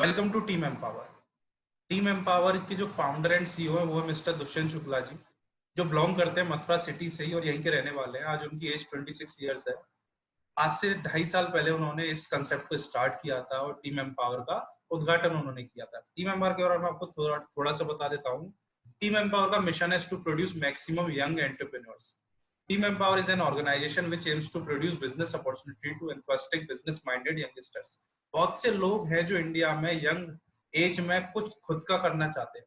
Welcome to team empower. Team empower के जो founder and CEO है वो है मिस्टर दुष्यंत शुक्ला जी, जो बिलोंग करते हैं मथुरा सिटी से ही और यहीं के रहने वाले हैं। आज उनकी एज 26 ईयर्स है। आज से 2.5 साल पहले उन्होंने इस कंसेप्ट को स्टार्ट किया था और टीम एम्पावर का उद्घाटन उन्होंने किया था। टीम एम्पावर के बारे में आपको थोड़ा सा बता देता हूँ। टीम एम्पावर का मिशन है to produce maximum young entrepreneurs. Team empower is an organization which aims to produce business opportunity to enthusiastic business minded youngsters। बहुत से लोग हैं जो इंडिया में यंग एज में कुछ खुद का करना चाहते हैं,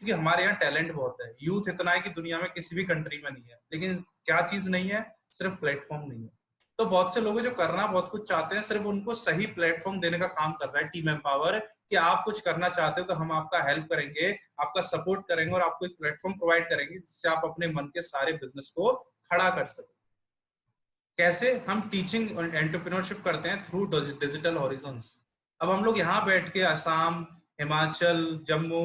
क्योंकि हमारे यहाँ टैलेंट बहुत है। यूथ इतना है कि दुनिया में किसी भी कंट्री में नहीं है, लेकिन क्या चीज नहीं है? सिर्फ प्लेटफॉर्म नहीं है। तो बहुत से लोग जो करना बहुत कुछ चाहते हैं, सिर्फ उनको सही प्लेटफॉर्म देने का काम कर रहा है टीम एम्पावर। कि आप कुछ करना चाहते हो तो हम आपका हेल्प करेंगे, आपका सपोर्ट करेंगे और आपको एक प्लेटफॉर्म प्रोवाइड करेंगे जिससे आप अपने मन के सारे बिजनेस को खड़ा कर सको। कैसे? हम टीचिंग और एंटरप्रेन्योरशिप करते हैं थ्रू डिजिटल हॉरिजॉन्स। अब हम लोग यहाँ बैठ के असम, हिमाचल, जम्मू,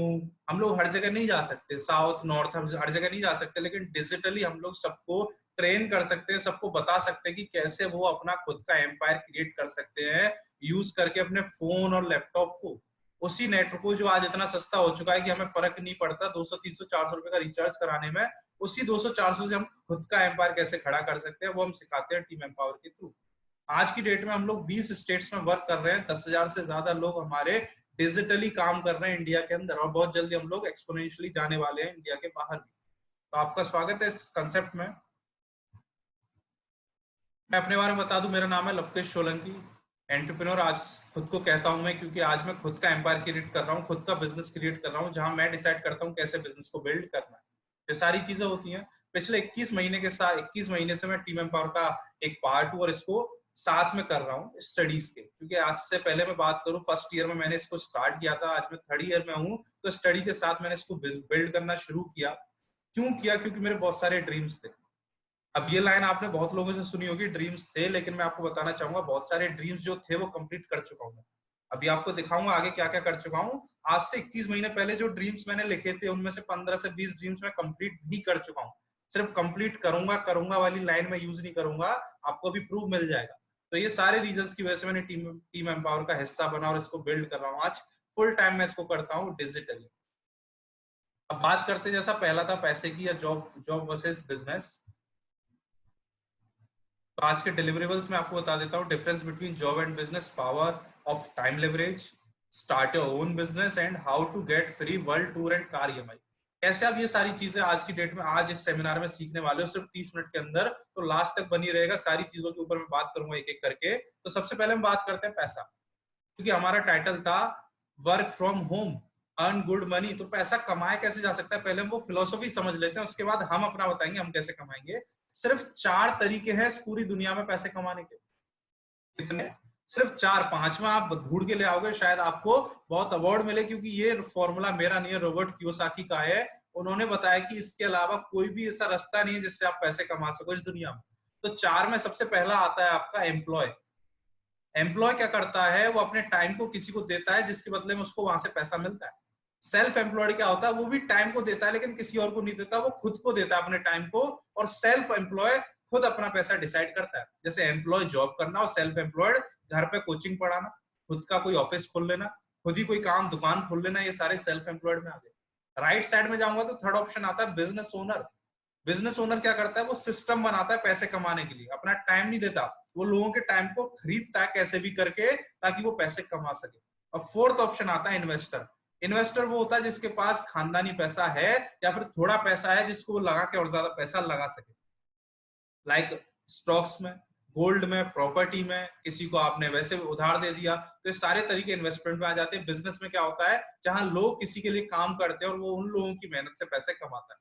हम लोग हर जगह नहीं जा सकते, साउथ नॉर्थ हर जगह नहीं जा सकते, लेकिन डिजिटली हम लोग सबको ट्रेन कर सकते हैं, सबको बता सकते हैं कि कैसे वो अपना खुद का एम्पायर क्रिएट कर सकते हैं यूज करके अपने फोन और लैपटॉप को। उसी नेटवर्क को जो आज इतना सस्ता हो चुका है कि हमें फर्क नहीं पड़ता 200 300 400 रुपए का रिचार्ज कराने में, उसी 200 400 से हम खुद का एम्पायर कैसे खड़ा कर सकते हैं वो हम सिखाते हैं टीम एम्पावर के थ्रू। आज की डेट में हम लोग 20 स्टेट्स में वर्क कर रहे हैं। 10,000 से ज्यादा लोग हमारे डिजिटली काम कर रहे हैं इंडिया के अंदर, और बहुत जल्दी हम लोग एक्सपोनेंशियली जाने वाले हैं इंडिया के बाहर भी। तो आपका स्वागत है इस कंसेप्ट में। मैं अपने बारे में बता दूं, मेरा नाम है लवकेश सोलंकी। एंटरप्रेन्योर आज खुद को कहता हूं मैं, क्योंकि आज मैं खुद का एम्पायर क्रिएट कर रहा हूं, खुद का बिजनेस क्रिएट कर रहा हूं, जहां मैं डिसाइड करता हूं कैसे बिजनेस को बिल्ड करना है। ये सारी चीजें होती हैं। पिछले 21 महीने से मैं टीम एम्पावर का एक पार्ट हूं और इसको साथ में कर रहा हूँ स्टडीज के। क्योंकि आज से पहले मैं बात करूं, फर्स्ट ईयर में मैंने इसको स्टार्ट किया था, आज मैं थर्ड ईयर में हूँ, तो स्टडी के साथ मैंने इसको बिल्ड करना शुरू किया। क्यों किया? क्योंकि मेरे बहुत सारे ड्रीम्स थे। अब ये लाइन आपने बहुत लोगों से सुनी होगी, ड्रीम्स थे, लेकिन मैं आपको बताना चाहूंगा बहुत सारे ड्रीम्स जो थे वो कंप्लीट कर चुका हूं मैं। अभी आपको दिखाऊंगा आगे क्या क्या कर चुका हूं। आज से 21 महीने पहले जो ड्रीम्स मैंने लिखे थे उनमें से 15 से 20 ड्रीम्स मैं कंप्लीट भी कर चुका हूं। सिर्फ कंप्लीट करूंगा करूंगा वाली लाइन में यूज नहीं करूंगा, आपको अभी प्रूफ मिल जाएगा। तो ये सारे रीजंस की वजह से मैंने टीम एम्पावर का हिस्सा बना और इसको बिल्ड कर रहा हूँ। आज फुल टाइम मैं इसको करता हूँ डिजिटली। अब बात करते, जैसा पहला था पैसे की या जॉब जॉब वर्सेस बिजनेस, तो आज के डिलीवरेबल्स में आपको बता देता हूँ difference between job and business, power of time leverage, start your own business and how to get free world tour and car EMI. कैसे आप ये सारी चीजें आज की डेट में आज इस सेमिनार में सीखने वाले हो सिर्फ 30 मिनट के अंदर, तो लास्ट तक बनी रहेगा। सारी चीजों के ऊपर मैं बात करूंगा एक एक करके। तो सबसे पहले हम बात करते हैं पैसा, क्योंकि हमारा टाइटल था work from home earn good money. तो पैसा कमाया कैसे जा सकता है, पहले हम वो फिलोसफी समझ लेते हैं, उसके बाद हम अपना बताएंगे हम कैसे कमाएंगे। सिर्फ 4 तरीके हैं इस पूरी दुनिया में पैसे कमाने के। कितने? सिर्फ 4। पांचवा आप ढूंढ के ले आओगे, शायद आपको बहुत अवार्ड मिले, क्योंकि ये फॉर्मूला मेरा नहीं है, रॉबर्ट कियोसाकी का है। उन्होंने बताया कि इसके अलावा कोई भी ऐसा रास्ता नहीं है जिससे आप पैसे कमा सको इस दुनिया में। तो 4 में सबसे पहला आता है आपका एम्प्लॉय। एम्प्लॉय क्या करता है? वो अपने टाइम को किसी को देता है जिसके बदले में उसको वहां से पैसा मिलता है। सेल्फ एम्प्लॉयड क्या होता है? वो भी टाइम को देता है लेकिन किसी और को नहीं देता, वो खुद को देता है अपने टाइम को। और सेल्फ एम्प्लॉय खुद अपना पैसा डिसाइड करता है। जैसे एम्प्लॉय जॉब करना और सेल्फ एम्प्लॉयड घर पे कोचिंग पढ़ाना, खुद का कोई ऑफिस खोल लेना, खुद ही कोई काम दुकान खोल लेना, ये सारे सेल्फ एम्प्लॉयड में आ गए। राइट साइड में जाऊंगा तो थर्ड ऑप्शन आता है बिजनेस ओनर। बिजनेस ओनर क्या करता है? वो सिस्टम बनाता है पैसे कमाने के लिए, अपना टाइम नहीं देता, वो लोगों के टाइम को खरीदता है कैसे भी करके ताकि वो पैसे कमा सके। और फोर्थ ऑप्शन आता है इन्वेस्टर। इन्वेस्टर वो होता है जिसके पास खानदानी पैसा है या फिर थोड़ा पैसा है जिसको वो लगा के और ज्यादा पैसा लगा सके, लाइक स्टॉक्स में, गोल्ड में, प्रॉपर्टी में, किसी को आपने वैसे उधार दे दिया। तो ये सारे तरीके इन्वेस्टमेंट में आ जाते हैं। बिजनेस में क्या होता है? जहां लोग किसी के लिए काम करते हैं और वो उन लोगों की मेहनत से पैसे कमाता है।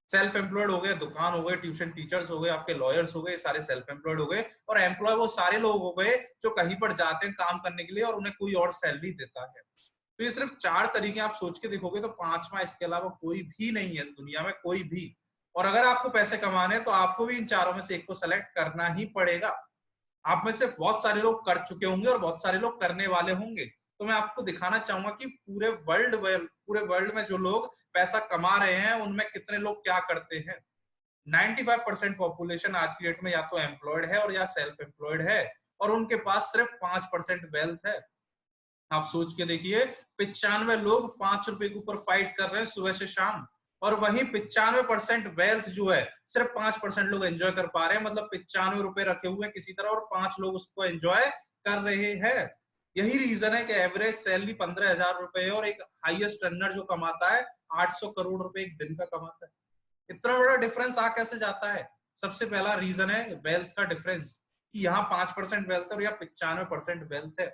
सेल्फ एम्प्लॉयड हो गए, दुकान हो गए, ट्यूशन टीचर्स हो गए, आपके लॉयर्स हो गए, सारे सेल्फ एम्प्लॉयड हो गए। और एम्प्लॉय वो सारे लोग हो गए जो कहीं पर जाते हैं काम करने के लिए और उन्हें कोई और सैलरी देता है। तो ये सिर्फ 4 तरीके आप सोच के देखोगे तो पांचवा इसके अलावा कोई भी नहीं है इस दुनिया में, कोई भी। और अगर आपको पैसे कमाने तो आपको भी इन चारों में से एक को सेलेक्ट करना ही पड़ेगा। आप में से बहुत सारे लोग कर चुके होंगे और बहुत सारे लोग करने वाले होंगे। तो मैं आपको दिखाना चाहूंगा कि पूरे वर्ल्ड में जो लोग पैसा कमा रहे हैं उनमें कितने लोग क्या करते हैं। 95% पॉपुलेशन आज की डेट में या तो एम्प्लॉयड है और या सेल्फ एम्प्लॉयड है, और उनके पास सिर्फ 5% वेल्थ है। आप सोच के देखिए, 95 लोग 5 रुपए के ऊपर फाइट कर रहे हैं सुबह से शाम, और वहीं 95% वेल्थ जो है सिर्फ 5% लोग एंजॉय कर पा रहे हैं। मतलब 95 रुपए रखे हुए हैं किसी तरह और 5 लोग उसको एंजॉय कर रहे हैं। यही रीजन है कि एवरेज सैलरी 15,000 रुपए है और एक हाईएस्ट रनर जो कमाता है 800 करोड़ रुपए एक दिन का कमाता है। इतना बड़ा डिफरेंस आ कैसे जाता है? सबसे पहला रीजन है वेल्थ का डिफरेंस, कि यहाँ 5% वेल्थ है और यहाँ 95% वेल्थ है।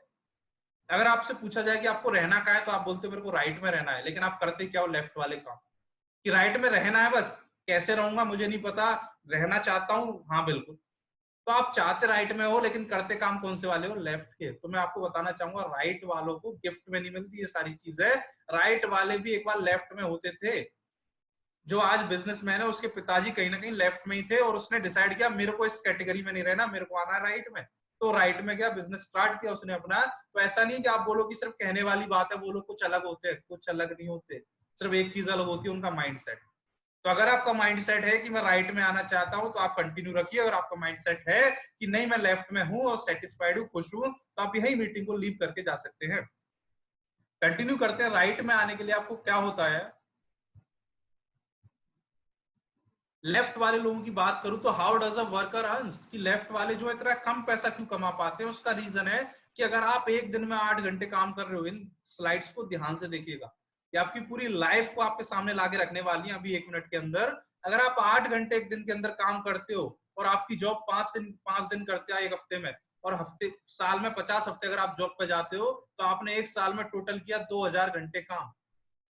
अगर आपसे पूछा जाए कि आपको रहना कहाँ है, तो आप बोलते हो मेरे को राइट में रहना है, लेकिन आप करते क्या हो लेफ्ट वाले काम? कि राइट में रहना है बस, कैसे रहूंगा मुझे नहीं पता, रहना चाहता हूँ, हाँ बिल्कुल। तो आप चाहते राइट में हो लेकिन करते काम कौन से वाले हो? लेफ्ट के। तो मैं आपको बताना चाहूंगा, राइट वालों को गिफ्ट में नहीं मिलती ये सारी चीजें। राइट वाले भी एक बार लेफ्ट में होते थे। जो आज बिजनेसमैन है उसके पिताजी कहीं ना कहीं लेफ्ट में ही थे और उसने डिसाइड किया मेरे को इस कैटेगरी में नहीं रहना, मेरे को आना है राइट में। तो राइट में गया, बिजनेस स्टार्ट किया उसने अपना। तो ऐसा नहीं कि आप बोलो कि सिर्फ कहने वाली बात है, वो लोग कुछ अलग होते हैं, कुछ अलग नहीं होते। सिर्फ एक चीज अलग होती है, उनका माइंडसेट। तो अगर आपका माइंडसेट है कि मैं राइट में आना चाहता हूं तो आप कंटिन्यू रखिए। अगर आपका माइंडसेट है कि नहीं मैं लेफ्ट में हूं और सेटिस्फाइड हूं, खुश हूं, तो आप यही मीटिंग को लीव करके जा सकते हैं। कंटिन्यू करते हैं। राइट में आने के लिए आपको क्या होता है, लेफ्ट वाले लोगों की बात करूं तो how does a worker earns, कि लेफ्ट वाले जो इतना कम पैसा क्यों कमा पाते हैं? उसका रीजन है कि अगर आप एक दिन में 8 घंटे काम कर रहे हो, इन स्लाइड्स को ध्यान से देखिएगा, कि आपकी पूरी लाइफ को आपके सामने लाके रखने वाली है अभी 1 मिनट के अंदर। अगर आप 8 घंटे एक दिन के अंदर काम करते हो और आपकी जॉब 5 दिन करते हो एक हफ्ते में, और हफ्ते साल में 50 हफ्ते अगर आप जॉब पे जाते हो, तो आपने एक साल में टोटल किया 2,000 घंटे काम।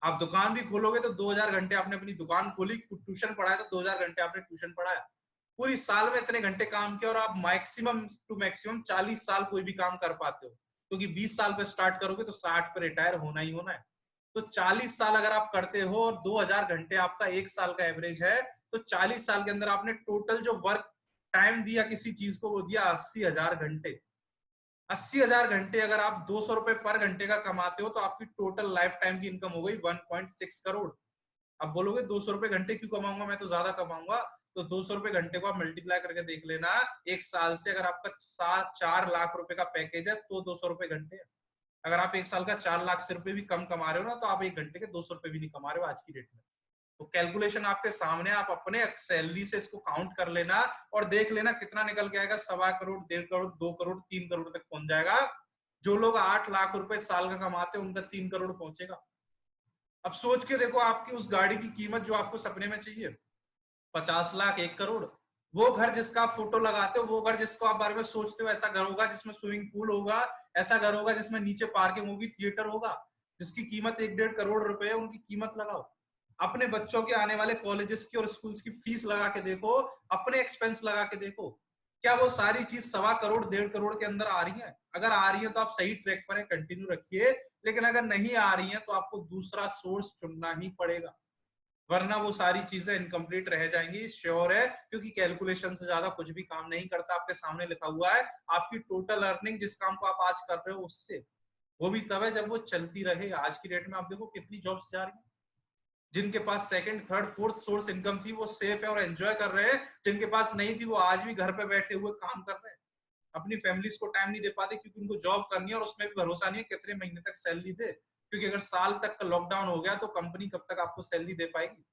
आप दुकान भी खोलोगे तो 2,000 घंटे आपने अपनी दुकान खोली, ट्यूशन पढ़ाया तो 2,000 घंटे आपने ट्यूशन पढ़ाया। पूरी साल में इतने घंटे काम किया और आप मैक्सिमम टू मैक्सिमम 40 साल कोई भी काम कर पाते हो, क्योंकि 20 साल पे स्टार्ट करोगे तो 60 पे रिटायर होना ही होना है। तो 40 साल अगर आप करते हो और 2,000 घंटे आपका एक साल का एवरेज है, तो 40 साल के अंदर आपने टोटल जो वर्क टाइम दिया किसी चीज को, वो दिया 80,000 घंटे। 80,000 घंटे अगर आप 200 रुपए पर घंटे का कमाते हो, तो आपकी टोटल लाइफ टाइम की इनकम हो गई 1.6 करोड़। अब बोलोगे 200 रुपए घंटे क्यों कमाऊंगा, मैं तो ज्यादा कमाऊंगा। तो 200 रुपए घंटे को आप मल्टीप्लाई करके देख लेना, एक साल से अगर आपका 4 लाख रुपए का पैकेज है तो 200 रुपए घंटे है। अगर आप एक साल का 4 लाख से रुपए भी कम कमा रहे हो ना, तो आप एक घंटे के 200 रुपए भी नहीं कमा रहे हो आज की डेट में। तो कैलकुलेशन आपके सामने, आप अपने सैलरी से इसको काउंट कर लेना और देख लेना कितना निकल के आएगा। 1.25 करोड़, 1.5 करोड़, 2 करोड़, 3 करोड़ तक पहुंच जाएगा। जो लोग 8 लाख रुपए साल का कमाते हैं उनका 3 करोड़ पहुंचेगा। अब सोच के देखो, आपकी उस गाड़ी की कीमत जो आपको सपने में चाहिए, 50 लाख, 1 करोड़। वो घर जिसका आप फोटो लगाते हो, वो घर जिसको आप बारे में सोचते हो, ऐसा घर होगा जिसमें स्विमिंग पूल होगा, ऐसा घर होगा जिसमें नीचे पार्किंग होगी, थिएटर होगा, जिसकी कीमत 1-1.5 करोड़ रुपए है, उनकी कीमत लगाओ। अपने बच्चों के आने वाले कॉलेजेस की और स्कूल्स की फीस लगा के देखो, अपने एक्सपेंस लगा के देखो, क्या वो सारी चीज 1.25 करोड़, 1.5 करोड़ के अंदर आ रही है? अगर आ रही है तो आप सही ट्रैक पर है, कंटिन्यू रखिए। लेकिन अगर नहीं आ रही है तो आपको दूसरा सोर्स चुनना ही पड़ेगा, वरना वो सारी चीजें इनकम्प्लीट रह जाएंगी, श्योर है। क्योंकि कैलकुलेशन से ज्यादा कुछ भी काम नहीं करता। आपके सामने लिखा हुआ है आपकी टोटल अर्निंग, जिस काम को आप आज कर रहे हो उससे, वो भी तब है जब वो चलती रहे। आज की डेट में आप देखो कितनी जॉब्स जा रही हैं। जिनके पास second, third, fourth source income थी वो सेफ है और एंजॉय कर रहे हैं। जिनके पास नहीं थी वो आज भी घर पे बैठे हुए काम कर रहे हैं। अपनी फैमिलीज को टाइम नहीं दे पाते क्योंकि उनको जॉब करनी है और उसमें भी भरोसा नहीं है कितने महीने तक सैलरी दे। क्योंकि अगर साल तक का लॉकडाउन हो गया तो कंपनी कब तक आपको सैलरी दे पाएगी?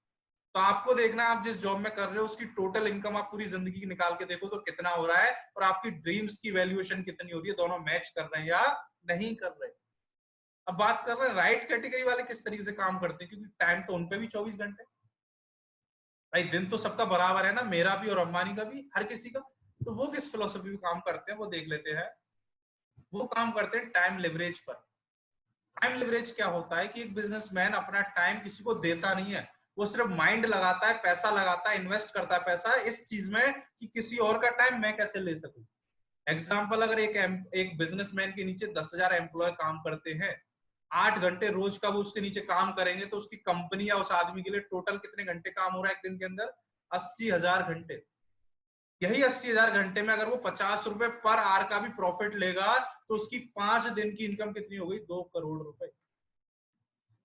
तो आपको देखना है आप जिस जॉब में कर रहे हो उसकी टोटल इनकम आप पूरी जिंदगी की निकाल के देखो तो कितना हो रहा है, और आपकी ड्रीम्स की वैल्यूएशन कितनी हो रही है, दोनों मैच कर रहे हैं या नहीं कर रहे। अब बात कर रहे हैं राइट कैटेगरी वाले किस तरीके से काम करते हैं, क्योंकि टाइम तो उनपे भी 24 घंटे। भाई दिन तो सबका बराबर है ना, मेरा भी और अंबानी का भी, हर किसी का। तो वो किस फिलोसफी में काम करते हैं वो देख लेते हैं। वो काम करते हैं टाइम लिवरेज पर। टाइम लिवरेज क्या होता है कि एक बिजनेसमैन अपना टाइम किसी को देता नहीं है, वो सिर्फ माइंड लगाता है, पैसा लगाता है, इन्वेस्ट करता है पैसा इस चीज में कि किसी और का टाइम मैं कैसे ले सकूं। एग्जाम्पल, अगर एक बिजनेसमैन के नीचे 10,000 एम्प्लॉय काम करते हैं, 8 घंटे रोज का वो उसके नीचे काम करेंगे, तो उसकी कंपनी या उस आदमी के लिए टोटल कितने घंटे काम हो रहा है एक दिन के अंदर? 80,000 घंटे। यही 80,000 घंटे में अगर वो 50 रुपए पर आवर का भी प्रॉफिट लेगा, तो उसकी 5 दिन की इनकम कितनी हो गई? 2 करोड़ रुपए।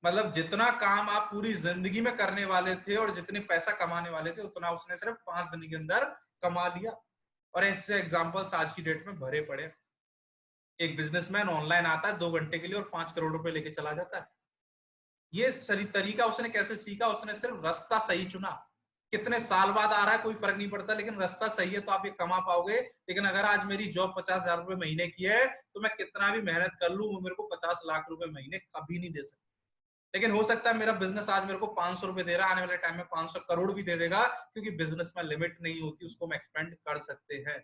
मतलब जितना काम आप पूरी जिंदगी में करने वाले थे और जितने पैसा कमाने वाले थे, उतना उसने सिर्फ 5 दिन के अंदर कमा लिया। और ऐसे एग्जाम्पल्स आज की डेट में भरे पड़े। एक बिजनेसमैन ऑनलाइन आता है 2 घंटे के लिए और 5 करोड़ रुपए लेके चला जाता है। ये सही तरीका उसने कैसे सीखा? उसने सिर्फ रास्ता सही चुना। कितने साल बाद आ रहा है कोई फर्क नहीं पड़ता, लेकिन रास्ता सही है तो आप ये कमा पाओगे। लेकिन अगर आज मेरी जॉब 50,000 रुपए महीने की है तो मैं कितना भी मेहनत कर लूं, वो मेरे को 50 लाख रुपए महीने कभी नहीं दे सकता। लेकिन हो सकता है मेरा बिजनेस आज मेरे को 500 रुपए दे रहा है, आने वाले टाइम में 500 करोड़ भी दे देगा, क्योंकि बिजनेस में लिमिट नहीं होती, उसको हम एक्सपेंड कर सकते हैं।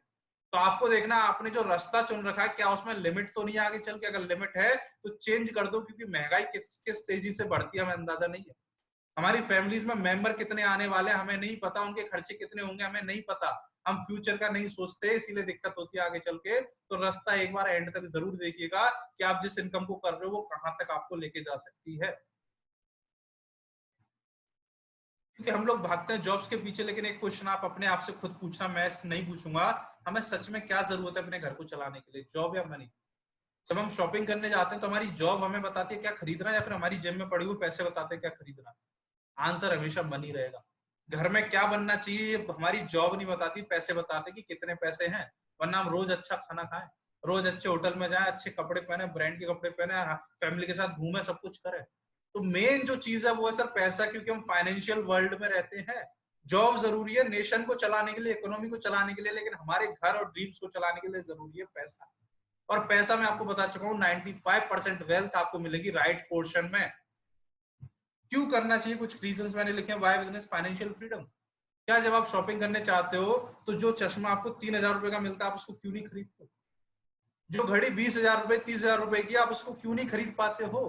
तो आपको देखना आपने जो रास्ता चुन रखा है क्या उसमें लिमिट तो नहीं है आगे चल के? अगर लिमिट है तो चेंज कर दो, क्योंकि महंगाई किस किस तेजी से बढ़ती है हमें अंदाजा नहीं है। हमारी फैमिलीज में मेंबर कितने आने वाले हैं हमें नहीं पता, उनके खर्चे कितने होंगे हमें नहीं पता। हम फ्यूचर का नहीं सोचते, इसीलिए दिक्कत होती है आगे चल के। तो रास्ता एक बार एंड तक जरूर देखिएगा कि आप जिस इनकम को कर रहे हो वो कहां तक आपको लेके जा सकती है। क्योंकि हम लोग भागते हैं जॉब्स के पीछे, लेकिन एक क्वेश्चन आप अपने आप से खुद पूछना, मैं नहीं पूछूंगा, हमें सच में क्या जरूरत है अपने घर को चलाने के लिए, जॉब या मनी? जब हम शॉपिंग करने जाते हैं तो हमारी जॉब हमें बताती है क्या खरीदना है, या फिर हमारी जेब में पड़ी हुई पैसे बताते हैं क्या खरीदना है? आंसर हमेशा मनी रहेगा। घर में क्या बनना चाहिए हमारी जॉब नहीं बताती, पैसे बताते कि कितने पैसे हैं। वरना हम रोज अच्छा खाना खाएं, रोज अच्छे होटल में जाएं, अच्छे कपड़े पहने, ब्रांड के कपड़े पहने, फैमिली के साथ घूमे, सब कुछ करें। तो मेन जो चीज है वो है सर पैसा, क्योंकि हम फाइनेंशियल वर्ल्ड में रहते हैं। जॉब जरूरी है नेशन को चलाने के लिए, इकोनॉमी को चलाने के लिए, लेकिन हमारे घर और ड्रीम्स को चलाने के लिए जरूरी है पैसा। और पैसा मैं आपको बता चुका हूँ 95% वेल्थ आपको मिलेगी राइट पोर्शन में। क्यों करना चाहिए, कुछ रीजंस मैंने लिखे हैं। Why business, financial freedom. क्या जब आप शॉपिंग करने चाहते हो तो जो चश्मा आपको 3,000 रुपए का मिलता है आप उसको क्यों नहीं खरीदते? जो घड़ी 20,000 रुपए, 30,000 रुपए की, आप उसको क्यों नहीं खरीद पाते हो?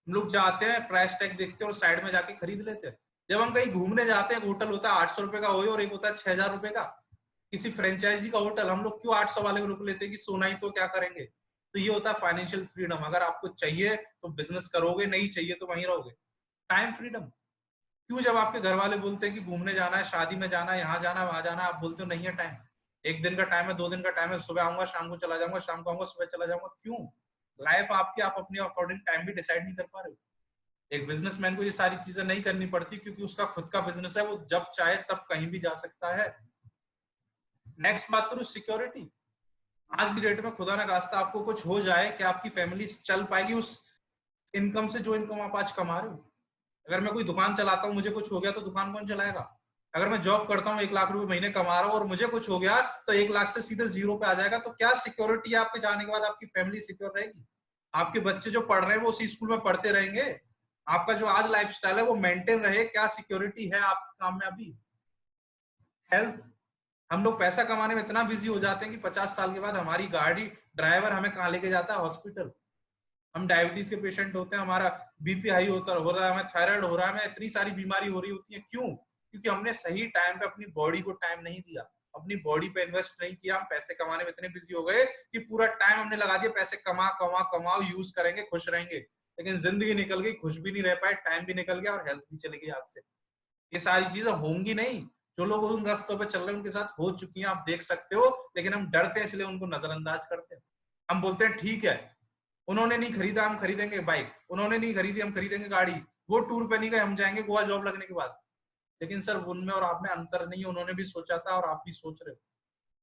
हम लोग जाते हैं, प्राइस टैग देखते हैं और साइड में जाके खरीद लेते हैं। जब हम कहीं घूमने जाते हैं, होटल होता है 800 रुपए का हो और एक होता है 6,000 रुपए का, किसी फ्रेंचाइजी का होटल, हम लोग क्यों 800 वाले को रुक लेते हैं कि सोना ही तो क्या करेंगे? तो ये होता है फाइनेंशियल फ्रीडम। अगर आपको चाहिए तो बिजनेस करोगे, नहीं चाहिए तो वहीं रहोगे। Time freedom. क्यों जब आपके घर वाले बोलते हैं कि घूमने जाना है, शादी में जाना है, यहाँ जाना है, वहां जाना है, आप बोलते हो नहीं है टाइम? 1 दिन का टाइम है, 2 दिन का टाइम है, सुबह आऊंगा शाम को चला जाऊंगा, शाम को आऊंगा सुबह चला जाऊंगा, क्यों? लाइफ आपकी, आप अपने अकॉर्डिंग टाइम भी डिसाइड नहीं कर पा रहे हो। एक बिजनेसमैन को ये सारी चीजें नहीं करनी पड़ती, क्योंकि उसका खुद का बिजनेस है, वो जब चाहे तब कहीं भी जा सकता है। नेक्स्ट बात करूं, सिक्योरिटी। आज की डेट में खुदा ना खास्ता आपको कुछ हो जाए, कि आपकी फैमिली चल पाएगी उस इनकम से जो इनकम आप आज कमा रहे हो? अगर मैं कोई दुकान चलाता हूँ, मुझे कुछ हो गया तो दुकान कौन चलाएगा? अगर मैं जॉब करता हूँ 1 लाख रुपए महीने कमा रहा हूँ और मुझे कुछ हो गया तो 1 लाख से सीधे जीरो पे आ जाएगा, तो क्या सिक्योरिटी है आपके जाने के बाद? आपकी फैमिली सिक्योर रहेगी? आपके बच्चे जो पढ़ रहे हैं वो उसी स्कूल में पढ़ते रहेंगे? आपका जो आज लाइफस्टाइल है वो मेंटेन रहे? क्या सिक्योरिटी है आपके काम में अभी? हेल्थ। हम लोग पैसा कमाने में इतना बिजी हो जाते हैं कि 50 साल के बाद हमारी गाड़ी ड्राइवर हमें कहाँ लेके जाता है? हॉस्पिटल। हम डायबिटीज के पेशेंट होते हैं, हमारा बीपी हाई होता हो रहा है, हमें थायराइड हो रहा है, हमें इतनी सारी बीमारी हो रही होती है, क्यों? क्योंकि हमने सही टाइम पे अपनी बॉडी को टाइम नहीं दिया, अपनी बॉडी पे इन्वेस्ट नहीं किया। हम पैसे कमाने में इतने बिजी हो गए कि पूरा टाइम हमने लगा दिया पैसे कमा कमा कमाओ, यूज करेंगे, खुश रहेंगे। लेकिन जिंदगी निकल गई, खुश भी नहीं रह पाए, टाइम भी निकल गया और हेल्थ भी चली गई हाथ से। ये सारी चीजें होंगी नहीं। जो लोग उन रास्तों पे चल रहे हैं उनके साथ हो चुकी हैं, आप देख सकते हो। लेकिन हम डरते हैं इसलिए उनको नजरअंदाज करते हैं। हम बोलते हैं ठीक है, उन्होंने नहीं खरीदा हम खरीदेंगे बाइक, उन्होंने नहीं खरीदी हम खरीदेंगे गाड़ी, वो टूर पे नहीं गए हम जाएंगे गोवा जॉब लगने के बाद। लेकिन सर उनमें और आप में अंतर नहीं है, उन्होंने भी सोचा था और आप भी सोच रहे हो।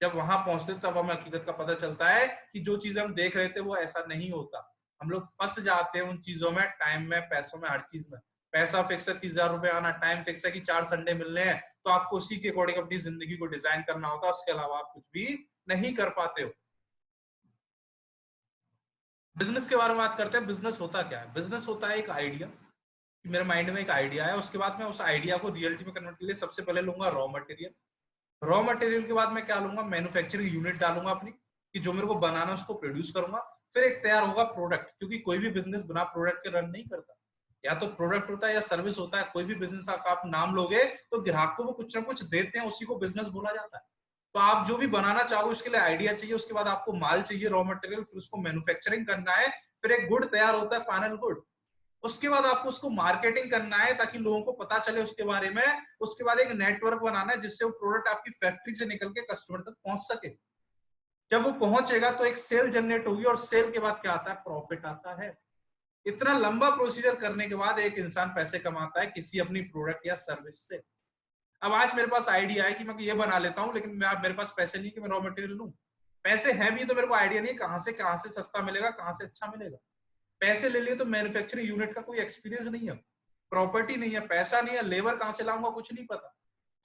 जब वहां पहुंचते तब हमें हकीकत का पता चलता है कि जो चीजें हम देख रहे थे वो ऐसा नहीं होता। हम लोग फंस जाते हैं उन चीजों में, टाइम में, पैसों में, हर चीज में। पैसा फिक्स है 30,000 रुपए आना, टाइम फिक्स है कि 4 संडे मिलने हैं, तो आपको उसी के अकॉर्डिंग अपनी जिंदगी को डिजाइन करना होता है, उसके अलावा आप कुछ भी नहीं कर पाते हो। बिजनेस के बारे में बात करते हैं। बिजनेस होता क्या है? बिजनेस होता है एक आइडिया, कि मेरे माइंड में एक आइडिया है, उसके बाद मैं उस आइडिया को रियलिटी में कन्वर्ट के लिए सबसे पहले लूंगा रॉ मटेरियल। रॉ मटेरियल के बाद मैं क्या लूंगा? मैन्युफैक्चरिंग यूनिट डालूंगा अपनी, कि जो मेरे को बनाना है उसको प्रोड्यूस करूंगा। फिर एक तैयार होगा प्रोडक्ट, क्योंकि कोई भी बिजनेस बिना प्रोडक्ट के रन नहीं करता। या तो प्रोडक्ट होता है या सर्विस होता है। कोई भी बिजनेस का आप नाम लोगे तो ग्राहक को वो कुछ ना कुछ देते हैं, उसी को बिजनेस बोला जाता है। तो आप जो भी बनाना चाहो उसके लिए आइडिया चाहिए, उसके बाद आपको माल चाहिए, रॉ मटेरियल, फिर उसको मैन्युफैक्चरिंग करना है, फिर एक गुड तैयार होता है, फाइनल गुड। उसके बाद आपको उसको मार्केटिंग करना है ताकि लोगों को पता चले उसके बारे में। उसके बाद एक नेटवर्क बनाना है जिससे वो प्रोडक्ट आपकी फैक्ट्री से निकल के कस्टमर तक पहुंच सके। जब वो पहुंचेगा तो एक सेल जनरेट होगी और सेल के बाद क्या आता है? प्रॉफिट आता है। इतना लंबा प्रोसीजर करने के बाद एक इंसान पैसे कमाता है किसी अपनी प्रोडक्ट या सर्विस से। अब आज मेरे पास आइडिया है कि मैं ये बना लेता हूं, लेकिन मेरे पास पैसे नहीं कि मैं रॉ मटेरियल लूं। पैसे हैं भी तो मेरे को आइडिया नहीं कहाँ से सस्ता मिलेगा, कहाँ से अच्छा मिलेगा। पैसे ले लिए तो मैन्युफैक्चरिंग यूनिट का कोई एक्सपीरियंस नहीं है, प्रॉपर्टी नहीं है, पैसा नहीं है, लेबर कहाँ से लाऊंगा कुछ नहीं पता,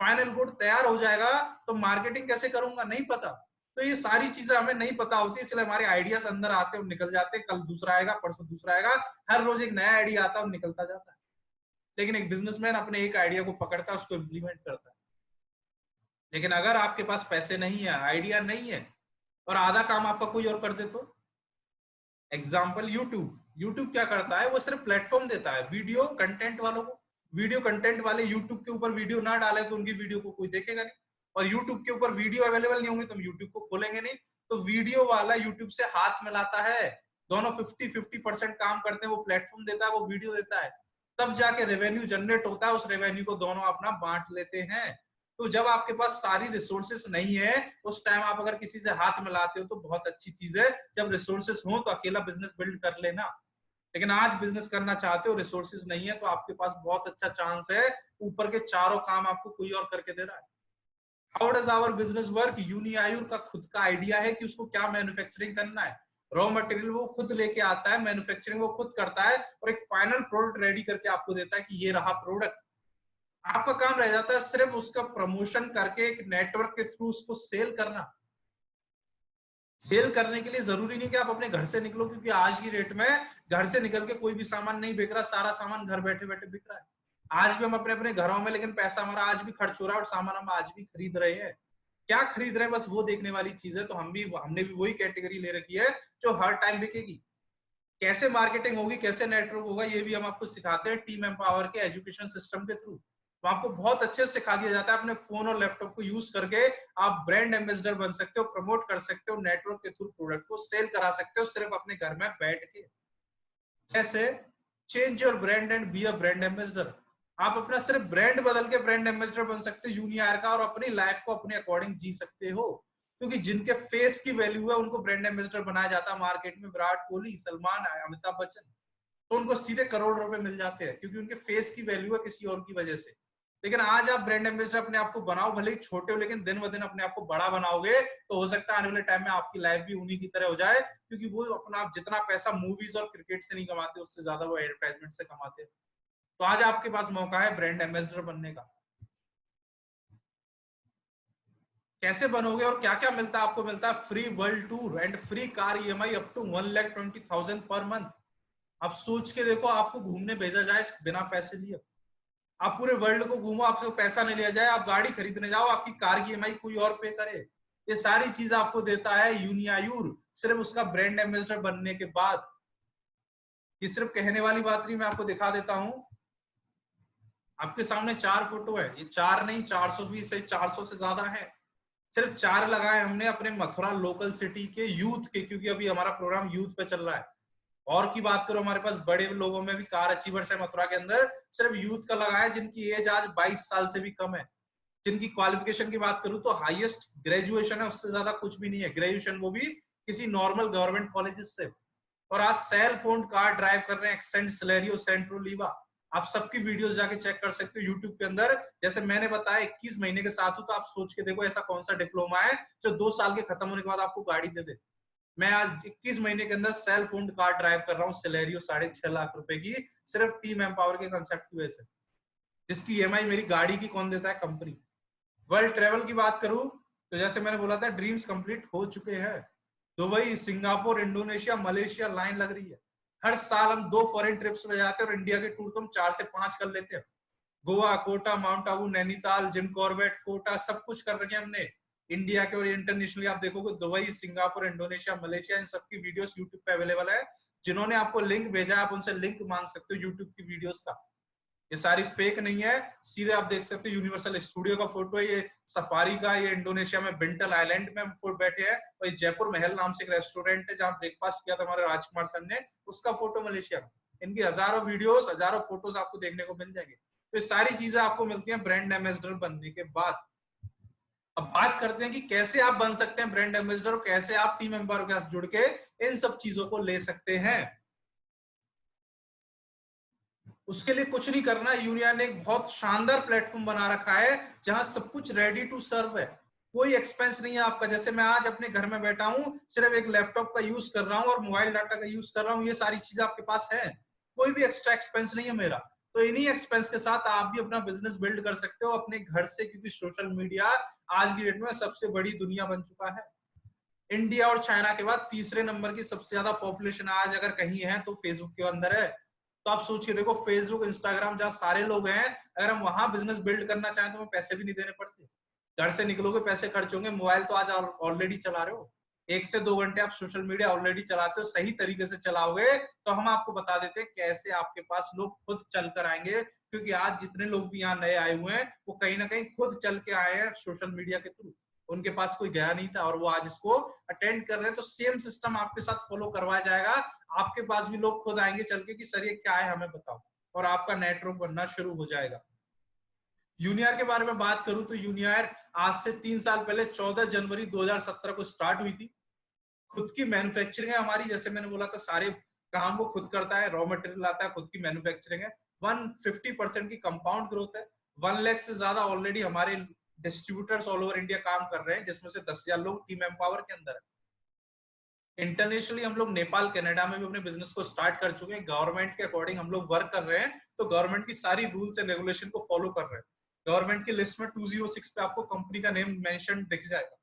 फाइनल गुड तैयार हो जाएगा तो मार्केटिंग कैसे करूंगा नहीं पता। तो ये सारी चीजें हमें नहीं पता होती, इसलिए हमारे आइडियाज अंदर आते और निकल जाते, कल दूसरा आएगा, परसों दूसरा आएगा, हर रोज एक नया आइडिया आता है और निकलता जाता है। लेकिन एक बिजनेसमैन अपने एक आइडिया को पकड़ता है, उसको इम्प्लीमेंट करता है। लेकिन अगर आपके पास पैसे नहीं है, आइडिया नहीं है और आधा काम आपका कोई और कर दे तो, एग्जाम्पल यूट्यूब क्या करता है, वो सिर्फ प्लेटफॉर्म देता है वीडियो कंटेंट वालों को। वीडियो कंटेंट वाले यूट्यूब के ऊपर वीडियो ना डाले तो उनकी वीडियो को कोई देखेगा नहीं, और यूट्यूब के ऊपर वीडियो अवेलेबल नहीं होंगे तो हम यूट्यूब को खोलेंगे नहीं। तो वीडियो वाला यूट्यूब से हाथ मिलाता है, दोनों 50-50% काम करते हैं, वो प्लेटफॉर्म देता है, वो वीडियो देता है, तब जाके रेवेन्यू जनरेट होता है, उस रेवेन्यू को दोनों अपना बांट लेते हैं। तो जब आपके पास सारी रिसोर्सेस नहीं है, उस टाइम आप अगर किसी से हाथ मिलाते हो तो बहुत अच्छी चीज है। जब रिसोर्सेस हो तो अकेला बिजनेस बिल्ड कर लेना, लेकिन आज बिजनेस करना चाहते हो, रिसोर्सेज नहीं है, तो आपके पास बहुत अच्छा चांस है, ऊपर के चारों काम आपको कोई और करके दे रहा है। How does our business work? यूनिआयुर का खुद का आइडिया है कि उसको क्या मैन्युफैक्चरिंग करना है, रॉ मटेरियल वो खुद लेके आता है, मैन्युफैक्चरिंग वो खुद करता है और एक फाइनल प्रोडक्ट रेडी करके आपको देता है कि ये रहा प्रोडक्ट। आपका काम रह जाता है सिर्फ उसका प्रमोशन करके एक नेटवर्क के थ्रू उसको सेल करना। सेल करने के लिए जरूरी नहीं कि आप अपने घर से निकलो, क्योंकि आज की डेट में घर से निकल के कोई भी सामान नहीं बिक रहा, सारा सामान घर बैठे बैठे बिक रहा है। आज भी हम अपने अपने घरों में, लेकिन पैसा हमारा आज भी खर्च हो रहा है और सामान हम आज भी खरीद रहे हैं। क्या खरीद रहे हैं बस वो देखने वाली चीज है। तो हमने भी वही कैटेगरी ले रखी है जो हर टाइम बिकेगी। कैसे मार्केटिंग होगी, कैसे नेटवर्क होगा, ये भी हम आपको सिखाते हैं टीम एम्पावर के एजुकेशन सिस्टम के थ्रू। तो आपको बहुत अच्छे से सिखा दिया जाता है, अपने फोन और लैपटॉप को यूज करके आप ब्रांड एम्बेसडर बन सकते हो, प्रमोट कर सकते हो, नेटवर्क के थ्रू प्रोडक्ट को सेल करा सकते हो सिर्फ अपने घर में बैठ के। कैसे? Change your brand and be a brand ambassador. आप अपना सिर्फ ब्रांड बदल के ब्रांड एम्बेसडर बन सकते हो यूनिआर का, और अपनी लाइफ को अपने अकॉर्डिंग जी सकते हो। क्योंकि जिनके फेस की वैल्यू है उनको ब्रांड एम्बेसडर बनाया जाता है मार्केट में, विराट कोहली, सलमान, अमिताभ बच्चन, तो उनको सीधे करोड़ रुपए मिल जाते हैं क्योंकि उनके फेस की वैल्यू है किसी और की वजह से। लेकिन आज आप ब्रांड एम्बेसडर अपने आप को बनाओ, भले ही छोटे हो, लेकिन दिन ब दिन अपने आप को बड़ा बनाओगे तो हो सकता है आने वाले टाइम में आपकी लाइफ भी उन्हीं की तरह हो जाए, क्योंकि वो अपना आप जितना पैसा मूवीज और क्रिकेट से नहीं कमाते, उससे ज्यादा वो एडवर्टाइजमेंट से कमाते हैं। तो आज आपके पास मौका है ब्रांड एम्बेसडर बनने का। कैसे बनोगे और क्या क्या मिलता है? आपको मिलता है free world tour and free car EMI up to 1,20,000 per month. आप सोच के देखो, आपको घूमने भेजा जाए बिना पैसे लिए, आप पूरे वर्ल्ड को घूमो, आपसे पैसा नहीं लिया जाए, आप गाड़ी खरीदने जाओ, आपकी कार की ईएमआई कोई और पे करे, ये सारी चीज आपको देता है यूनिआयुर सिर्फ उसका ब्रांड एम्बेसडर बनने के बाद। ये सिर्फ कहने वाली बात नहीं, मैं आपको दिखा देता हूं। आपके सामने 4 फोटो है, ये 4 नहीं, 420 से 400 से ज्यादा है। सिर्फ 4 लगाए हमने अपने मथुरा लोकल सिटी के यूथ के, क्योंकि अभी हमारा प्रोग्राम यूथ पे चल रहा है। और की बात करो, हमारे पास बड़े लोगों में भी कार अचीवर्स है मथुरा के अंदर, सिर्फ यूथ का लगाया जिनकी एज आज 22 साल से भी कम है। जिनकी क्वालिफिकेशन की बात करूं तो हाईएस्ट ग्रेजुएशन है, उससे ज्यादा कुछ भी नहीं है, ग्रेजुएशन वो भी किसी नॉर्मल गवर्नमेंट कॉलेजेस से। और आज सेल फोन कार ड्राइव कर रहे हैं, एक्सेंट, सिलेरियो, सेंट्रो, लीवा। आप सबकी वीडियोस जाके चेक कर सकते हो यूट्यूब के अंदर। जैसे मैंने बताया 21 महीने के साथ हूं, तो आप सोच के देखो ऐसा कौन सा डिप्लोमा है जो 2 साल के खत्म होने के बाद आपको गाड़ी दे दे। मैं आज 21 महीने के अंदर सेल फोन कार ड्राइव कर रहा हूँ, सिलेरियो 6.5 लाख रुपए की, सिर्फ टीम एम्पावर के कंसेप्ट की वजह से, जिसकी ईएमआई मेरी गाड़ी की कौन देता है? कंपनी। वर्ल्ड ट्रेवल की बात करूं तो जैसे मैंने बोला था, ड्रीम्स कंप्लीट हो चुके हैं। Dubai, Singapore, Indonesia, Malaysia line लग रही है। हर साल हम 2 फॉरेन ट्रिप्स में जाते हैं और इंडिया के टूर तो हम 4 से 5 कर लेते हैं। Goa, Kota, Mount Abu, Nainital, Jim Corbett, Kota, सब कुछ कर रखे हैं हमने इंडिया के। और इंटरनेशनली आप देखोगे दुबई, सिंगापुर, इंडोनेशिया, मलेशिया, इन सबकी वीडियोस यूट्यूब पे अवेलेबल है। जिन्होंने आपको लिंक भेजा है आप उनसे लिंक मांग सकते हो यूट्यूब की वीडियोस का। ये सारी फेक नहीं है, सीधे आप देख सकते हो। यूनिवर्सल स्टूडियो का फोटो है, ये सफारी का, ये इंडोनेशिया में बिंटल आइलैंड में हम बैठे हैं, और ये जयपुर महल नाम से एक रेस्टोरेंट है जहां ब्रेकफास्ट किया था हमारे राजकुमार सर ने, उसका फोटो मलेशिया का। इनकी हजारों वीडियोस, हजारों फोटोज आपको देखने को मिल जाएंगे। तो ये सारी चीजें आपको मिलती हैं ब्रांड एम्बेसडर बनने के बाद। अब बात करते हैं कि कैसे आप बन सकते हैं ब्रांड एम्बेसडर, कैसे आप टीम मेंबर के साथ जुड़ के इन सब चीजों को ले सकते हैं। उसके लिए कुछ नहीं करना, यूनियन ने एक बहुत शानदार प्लेटफॉर्म बना रखा है जहां सब कुछ रेडी टू सर्व है। कोई एक्सपेंस नहीं है आपका। जैसे मैं आज अपने घर में बैठा हूँ, सिर्फ एक लैपटॉप का यूज कर रहा हूँ और मोबाइल डाटा का यूज कर रहा हूँ, ये सारी चीजें आपके पास है, कोई भी एक्स्ट्रा एक्सपेंस नहीं है मेरा। तो इन्हीं एक्सपेंस के साथ आप भी अपना बिजनेस बिल्ड कर सकते हो अपने घर से, क्योंकि सोशल मीडिया आज की डेट में सबसे बड़ी दुनिया बन चुका है। इंडिया और चाइना के बाद तीसरे नंबर की सबसे ज्यादा पॉपुलेशन आज अगर कहीं है तो फेसबुक के अंदर है। तो आप सोच के देखो, फेसबुक इंस्टाग्राम जहां सारे लोग हैं, अगर हम वहां बिजनेस बिल्ड करना चाहें तो हमें पैसे भी नहीं देने पड़ते। घर से निकलोगे पैसे खर्च होंगे, मोबाइल तो आज ऑलरेडी चला रहे हो, 1 से 2 घंटे आप सोशल मीडिया ऑलरेडी चलाते हो, सही तरीके से चलाओगे तो हम आपको बता देते हैं कैसे आपके पास लोग खुद चल कर आएंगे। क्योंकि आज जितने लोग भी यहाँ नए आए हुए हैं वो कहीं ना कहीं खुद चल के आए हैं सोशल मीडिया के थ्रू, उनके पास कोई गया नहीं था और वो आज इसको अटेंड कर रहे हैं। तो सेम सिस्टम आपके साथ फॉलो करवाया जाएगा, आपके पास भी लोग खुद आएंगे चल के कि सर ये क्या है हमें बताओ, और आपका नेटवर्क बनना शुरू हो जाएगा। यूनियर के बारे में बात करूं तो यूनियर आज से 3 साल पहले 14 जनवरी 2017 को स्टार्ट हुई थी। खुद की मैन्युफैक्चरिंग है हमारी, जैसे मैंने बोला था सारे काम वो खुद करता है, रॉ मटेरियल आता है, खुद की मैन्युफैक्चरिंग है। 150% की कंपाउंड ग्रोथ है। 1 लाख से ज्यादा ऑलरेडी हमारे डिस्ट्रीब्यूटर्स ऑल ओवर इंडिया काम कर रहे हैं, जिसमें से 10,000 लोग टीम एम्पावर के अंदर है। इंटरनेशनली हम लोग नेपाल कनाडा में भी अपने बिजनेस को स्टार्ट कर चुके हैं। गवर्नमेंट के अकॉर्डिंग हम लोग वर्क कर रहे हैं, तो गवर्नमेंट की सारी रूल्स एंड रेगुलेशन को फॉलो कर रहे हैं। गवर्नमेंट की लिस्ट में 206 पे आपको कंपनी का नेम मेंशन दिख जाएगा।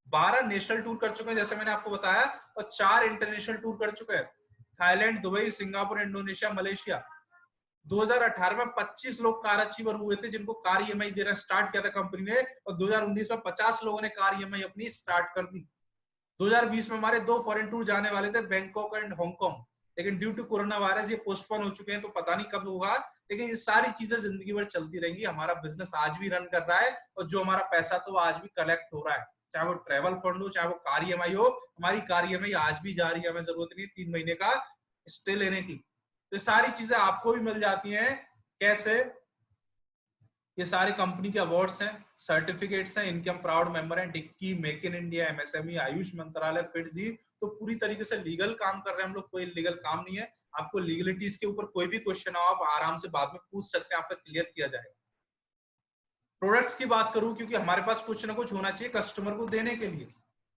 12 नेशनल टूर कर चुके हैं जैसे मैंने आपको बताया, और 4 इंटरनेशनल टूर कर चुके हैं, Thailand, Dubai, Singapore, Indonesia, Malaysia. 2018 में 25 लोग कार अचीवर हुए थे जिनको कार ईएमआई देना स्टार्ट किया था कंपनी ने, और 2019 में 50 लोगों ने कार ईएमआई अपनी स्टार्ट कर दी। 2020 में हमारे 2 फॉरेन टूर जाने वाले थे, बैंकॉक एंड हांगकांग, लेकिन ड्यू टू कोरोना वायरस ये पोस्टपोन हो चुके हैं, तो पता नहीं कब होगा। लेकिन ये सारी चीजें जिंदगी भर चलती रहेंगी। हमारा बिजनेस आज भी रन कर रहा है, और जो हमारा पैसा तो आज भी कलेक्ट हो रहा है, चाहे वो ट्रेवल फंड हो, चाहे वो कार ईएमआई हो। हमारी कार ईएमआई आज भी जा रही है, हमें जरूरत नहीं 3 महीने का स्टे लेने की। तो सारी चीजें आपको भी मिल जाती हैं। कैसे? ये सारे कंपनी के अवार्ड्स हैं, सर्टिफिकेट्स हैं, इनके हम प्राउड मेंबर हैं। DICCI, make in India, MSME, AYUSH मंत्रालय, फिटजी। तो पूरी तरीके से लीगल काम कर रहे हैं हम लोग, कोई इलीगल काम नहीं है। आपको लीगलिटीज के ऊपर कोई भी क्वेश्चन हो आप आराम से बाद में पूछ सकते हैं, आपका क्लियर किया जाएगा। प्रोडक्ट्स की बात करूं, क्योंकि हमारे पास कुछ ना कुछ होना चाहिए कस्टमर को देने के लिए।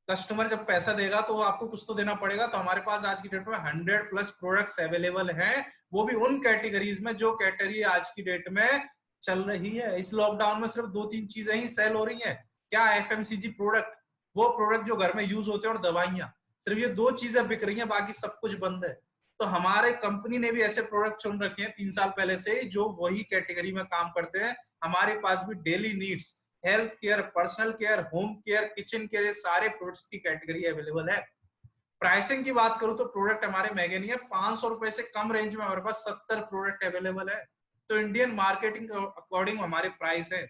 कस्टमर जब पैसा देगा तो आपको कुछ तो देना पड़ेगा। तो हमारे पास आज की डेट में 100+ प्रोडक्ट्स अवेलेबल हैं, वो भी उन कैटेगरीज में जो कैटेगरी आज की डेट में चल रही है। इस लॉकडाउन में सिर्फ 2-3 चीजें ही सेल हो रही हैं। क्या? एफएमसीजी प्रोडक्ट, वो प्रोडक्ट जो घर में यूज होते हैं, और दवाइयां, सिर्फ ये 2 चीजें बिक रही हैं, बाकी सब कुछ बंद है। तो हमारे कंपनी ने भी ऐसे प्रोडक्ट चुन रखे हैं 3 साल पहले से ही, जो वही कैटेगरी में काम करते हैं। हमारे पास भी daily needs, health care, personal care, home care, kitchen care, सारे प्रोडक्ट्स की कैटेगरी अवेलेबल है। प्राइसिंग की बात करूं तो प्रोडक्ट हमारे महंगे नहीं है। 500 रुपए से कम रेंज में हमारे पास 70 प्रोडक्ट अवेलेबल है। तो इंडियन मार्केटिंग अकॉर्डिंग हमारे प्राइस है।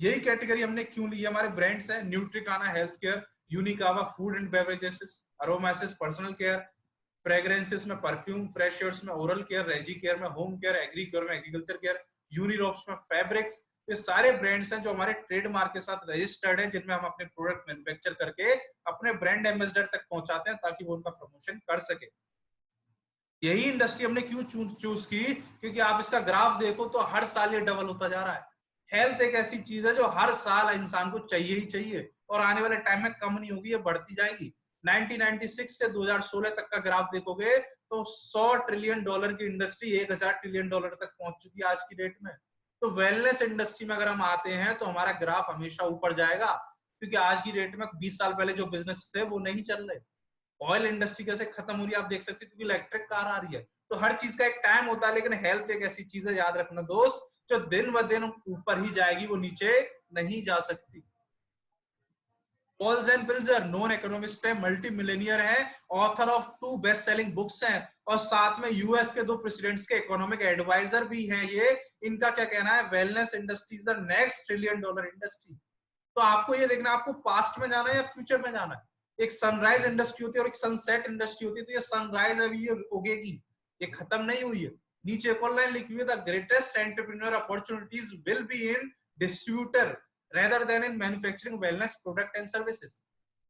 यही कैटेगरी हमने क्यों ली है? हमारे ब्रांड्स है न्यूट्रिकाना हेल्थ केयर, यूनिकावा फूड एंड बेवरेजेस, अरोमासिस पर्सनल केयर, फ्रेग्रेंसेस में परफ्यूम, फ्रेशर्स में ओरल केयर, रेजी केयर में होम केयर, एग्री केयर में एग्रीकल्चर केयर, यूनिरोप्स में फैब्रिक्स। ये सारे ब्रांड्स हैं जो हमारे ट्रेडमार्क के साथ रजिस्टर्ड हैं, जिनमें हम अपने प्रोडक्ट मैन्युफैक्चर करके अपने ब्रांड एम्बेसडर तक पहुंचाते हैं, ताकि वो उनका प्रमोशन कर सके। यही इंडस्ट्री हमने क्यों चूज की? क्योंकि आप इसका ग्राफ देखो तो हर साल ये डबल होता जा रहा है। हेल्थ एक ऐसी चीज है जो हर साल इंसान को चाहिए ही चाहिए, और आने वाले टाइम में कम नहीं होगी, ये बढ़ती जाएगी। 1996 से 2016 तक का ग्राफ देखोगे तो $100 ट्रिलियन की इंडस्ट्री $1,000 ट्रिलियन तक पहुंच चुकी है आज की डेट में। तो वेलनेस इंडस्ट्री में अगर हम आते हैं तो हमारा ग्राफ हमेशा ऊपर जाएगा, क्योंकि आज की डेट में 20 साल पहले जो बिजनेस थे वो नहीं चल रहे। ऑयल इंडस्ट्री कैसे खत्म हो रही है आप देख सकते हो, क्योंकि इलेक्ट्रिक कार आ रही है। तो हर चीज का एक टाइम होता है, लेकिन हेल्थ एक ऐसी चीज है, याद रखना दोस्त, जो दिन ब दिन ऊपर ही जाएगी, वो नीचे नहीं जा सकती। पॉल पिल्जर नॉन इकोनॉमिस्ट है, मल्टी मिलेनियर है, author of 2 best selling books हैं, और साथ में यूएस के 2 प्रेसिडेंट्स के इकोनॉमिक एडवाइजर भी हैं। ये इनका क्या कहना है? Wellness industry is the next trillion dollar industry. तो आपको ये देखना, आपको पास्ट में जाना है या फ्यूचर में जाना है। एक सनराइज इंडस्ट्री होती है और एक सनसेट इंडस्ट्री होती है। तो ये सनराइज अभी ये उगेगी, ये खत्म नहीं हुई है। नीचे एक और लाइन लिखी हुई है, the greatest entrepreneur opportunities will be in distributor rather then in manufacturing wellness product and services.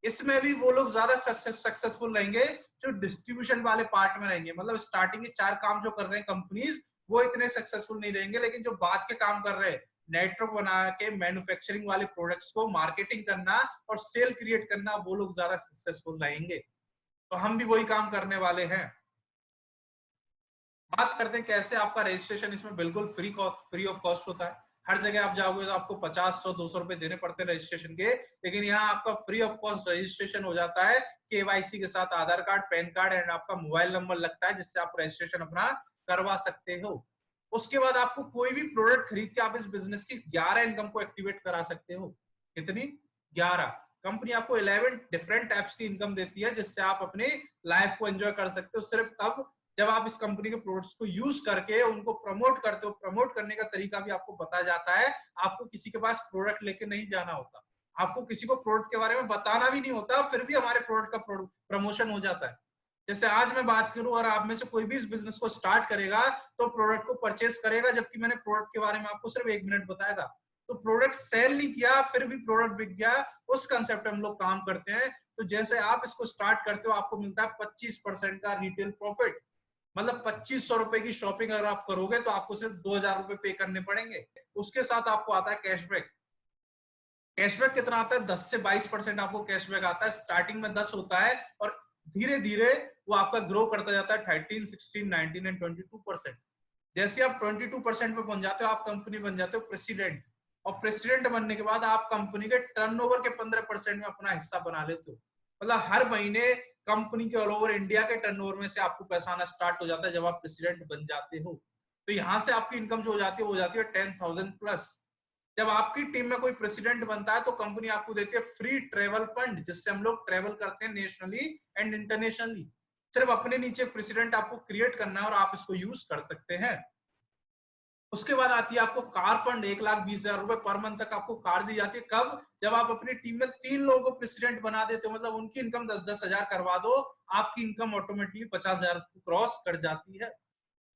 इसमें भी वो लोग ज्यादा सक्सेसफुल रहेंगे जो डिस्ट्रीब्यूशन वाले पार्ट में रहेंगे। मतलब स्टार्टिंग के 4 काम जो कर रहे हैं कंपनीज, वो इतने सक्सेसफुल नहीं रहेंगे, लेकिन जो बाद के काम कर रहे हैं नेटवर्क बना के मैन्युफैक्चरिंग वाले प्रोडक्ट्स को मार्केटिंग करना और सेल क्रिएट करना, वो लोग ज्यादा सक्सेसफुल रहेंगे। तो हम भी वही काम करने वाले हैं। बात करते हैं कैसे आपका रजिस्ट्रेशन इसमें बिल्कुल फ्री ऑफ कॉस्ट होता है। हर जगह आप जाओगे तो आपको 50, 100, 200 रुपए देने पड़ते हैं रजिस्ट्रेशन के, लेकिन यहाँ आपका फ्री ऑफ कॉस्ट रजिस्ट्रेशन हो जाता है। केवाईसी के साथ आधार कार्ड, पैन कार्ड एंड आपका मोबाइल नंबर लगता है, जिससे आप रजिस्ट्रेशन अपना करवा सकते हो। उसके बाद आपको कोई भी प्रोडक्ट खरीद के आप इस बिजनेस की 11 इनकम को एक्टिवेट करा सकते हो। कितनी? 11। कंपनी आपको 11 डिफरेंट टाइप्स की इनकम देती है, जिससे आप अपनी लाइफ को एंजॉय कर सकते हो। सिर्फ तब जब आप इस कंपनी के प्रोडक्ट्स को यूज करके उनको प्रमोट करते हो। प्रमोट करने का तरीका भी आपको बताया जाता है। आपको किसी के पास प्रोडक्ट लेके नहीं जाना होता, आपको किसी को प्रोडक्ट के बारे में बताना भी नहीं होता, फिर भी हमारे प्रोडक्ट का प्रमोशन हो जाता है। जैसे आज मैं बात करूं और आप में से कोई भी इस बिजनेस को स्टार्ट करेगा तो प्रोडक्ट को परचेस करेगा, जबकि मैंने प्रोडक्ट के बारे में आपको सिर्फ 1 मिनट बताया था। तो प्रोडक्ट सेल नहीं किया, फिर भी प्रोडक्ट बिक गया। उस कंसेप्ट हम लोग काम करते हैं। तो जैसे आप इसको स्टार्ट करते हो, आपको मिलता है 25% का रिटेल प्रॉफिट। मतलब 2500 रुपए की शॉपिंग अगर आप करोगे तो आपको सिर्फ 2000 रुपए पे करने पड़ेंगे। उसके साथ आपको आता है कैशबैक। कैशबैक कितना आता है? 10 से 22% आपको कैशबैक आता है। स्टार्टिंग में 10 होता है और धीरे धीरे वो आपका ग्रो करता जाता है 13, 16, 19 एंड 22%। जैसे आप 22% पे पहुंच जाते हो, आप कंपनी बन जाते हो प्रेसिडेंट। और प्रेसिडेंट बनने के बाद आप कंपनी के टर्नओवर के 15% में अपना हिस्सा बना लेते हो। मतलब हर महीने कंपनी के ऑल ओवर इंडिया के टर्नओवर में से आपको पैसा आना स्टार्ट हो जाता है जब आप प्रेसिडेंट बन जाते हो। तो यहाँ से आपकी इनकम जो हो जाती है वो हो जाती है 10,000 प्लस। जब आपकी टीम में कोई प्रेसिडेंट बनता है तो कंपनी आपको देती है फ्री ट्रेवल फंड, जिससे हम लोग ट्रेवल करते हैं नेशनली एंड इंटरनेशनली। सिर्फ अपने नीचे प्रेसिडेंट आपको क्रिएट करना है और आप इसको यूज कर सकते हैं। उसके बाद आती है आपको कार फंड, 1,20,000 रुपए पर मंथ तक आपको कार दी जाती है। कब? जब आप अपनी टीम में 3 लोगों को प्रेसिडेंट बना देते हो, मतलब उनकी इनकम 10-10 हजार करवा दो, आपकी इनकम ऑटोमेटिकली 50,000 क्रॉस कर जाती है।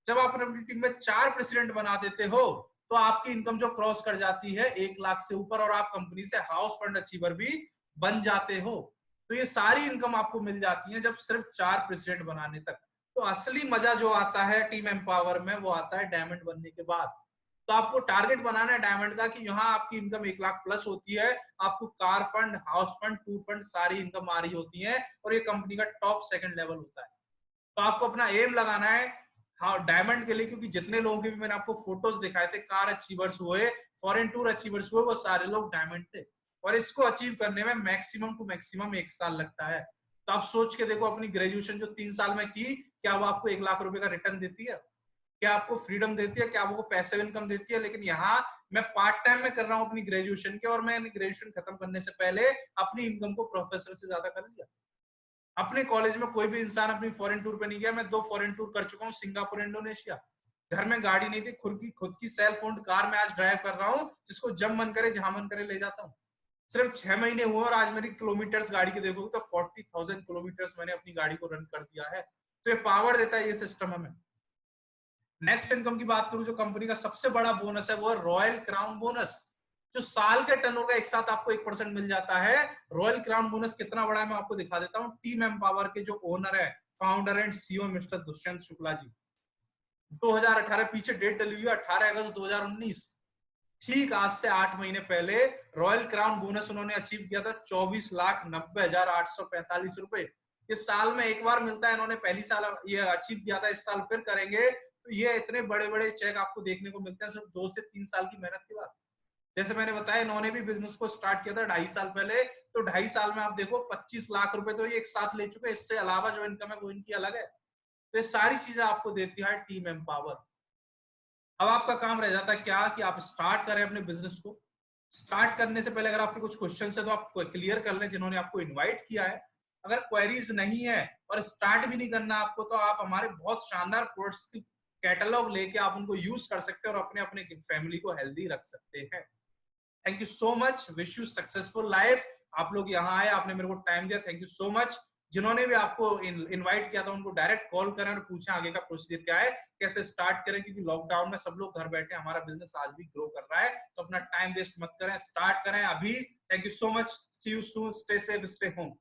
जब आप अपनी टीम में 4 प्रेसिडेंट बना देते हो तो आपकी इनकम जो क्रॉस कर जाती है 1 लाख से ऊपर, और आप कंपनी से हाउस फंड अचीवर भी बन जाते हो। तो ये सारी इनकम आपको मिल जाती है जब सिर्फ 4 प्रेसिडेंट बनाने तक। तो असली मजा जो आता है टीम एम्पावर में वो आता है डायमंड बनने के बाद। तो आपको टारगेट बनाना है डायमंड का कि यहाँ आपकी इनकम 1 लाख प्लस होती है, आपको car fund, house fund, tour fund सारी इनकम आ रही होती है, और ये कंपनी का टॉप सेकंड लेवल होता है। तो आपको अपना एम लगाना है हाँ डायमंड के लिए, क्योंकि जितने लोगों के भी मैंने आपको फोटोज दिखाए थे, कार अचीवर्स हुए, फॉरेन टूर अचीवर्स हुए, वो सारे लोग डायमंड थे। और इसको अचीव करने में मैक्सिमम टू मैक्सिमम 1 साल लगता है। तो आप सोच के देखो, अपनी ग्रेजुएशन जो 3 साल में की, क्या वो आपको 1 लाख रुपए का रिटर्न देती है? क्या आपको फ्रीडम देती है? क्या आपको पैसिव इनकम देती है? लेकिन यहाँ मैं पार्ट टाइम में कर रहा हूँ अपनी ग्रेजुएशन के, और मैंने ग्रेजुएशन खत्म करने से पहले अपनी इनकम को प्रोफेसर से ज्यादा कर लिया। अपने कॉलेज में कोई भी इंसान अपनी फॉरेन टूर पे नहीं गया। मैं 2 फॉरेन टूर कर चुका हूँ, सिंगापुर, इंडोनेशिया। घर में गाड़ी नहीं थी, खुद की सेल्फ ओन्ड कार में आज ड्राइव कर रहा हूँ, जिसको जब मन करे जहां मन करे ले जाता हूँ। सिर्फ 6 महीने हुए और आज मेरी किलोमीटर्स गाड़ी के देखोगे तो 40,000 किलोमीटर्स मैंने अपनी गाड़ी को रन कर दिया है। तो ये पावर देता है ये सिस्टम हमें। नेक्स्ट इनकम की बात करूं, जो कंपनी का सबसे बड़ा बोनस है वो है रॉयल क्राउन बोनस। जो साल के टर्नओवर का एक साथ आपको 1% मिल जाता है। रॉयल क्राउन बोनस कितना बड़ा है मैं आपको दिखा देता हूं। टीम एम्पावर के जो ओनर है, founder and CEO mister Dushyant Shukla ji, 2018 पीछे डेट डली हुई है 18 अगस्त 2019, ठीक आज से 8 महीने पहले रॉयल क्राउन बोनस उन्होंने अचीव किया था 24,90,845 रुपए। इस साल में एक बार मिलता है, इन्होंने पहली साल ये अचीव किया था, इस साल फिर करेंगे। तो ये इतने बड़े बड़े चेक आपको देखने को मिलते हैं सिर्फ 2 से 3 साल की मेहनत के बाद। जैसे मैंने बताया, इन्होंने भी बिजनेस को स्टार्ट किया था 2.5 साल पहले, तो 2.5 साल में आप देखो 25 लाख रुपए तो ये एक साथ ले चुके हैं। इससे अलावा जो इनकम है वो इनकी अलग है। तो ये सारी चीजें आपको देती है टीम एम्पावर। अब आपका काम रह जाता है क्या कि आप स्टार्ट करें अपने बिजनेस को। स्टार्ट करने से पहले अगर आपके कुछ क्वेश्चन है तो आप क्लियर कर लें जिन्होंने आपको इनवाइट किया है। अगर क्वेरीज नहीं है और स्टार्ट भी नहीं करना आपको, तो आप हमारे बहुत शानदार प्रोडक्ट्स की कैटलॉग लेके आप उनको यूज कर सकते हैं और अपने अपने फैमिली को हेल्दी रख सकते हैं। Thank you so much, wish you successful life. आप लोग यहाँ आए, आपने मेरे को टाइम दिया, थैंक यू सो मच। जिन्होंने भी आपको इनवाइट किया था उनको डायरेक्ट कॉल करें और पूछें आगे का प्रोसीजर क्या है, कैसे स्टार्ट करें, क्योंकि लॉकडाउन में सब लोग घर बैठे, हमारा बिजनेस आज भी ग्रो कर रहा है। तो अपना टाइम वेस्ट मत करें, स्टार्ट करें अभी। Thank you so much, see you soon, stay safe, stay home.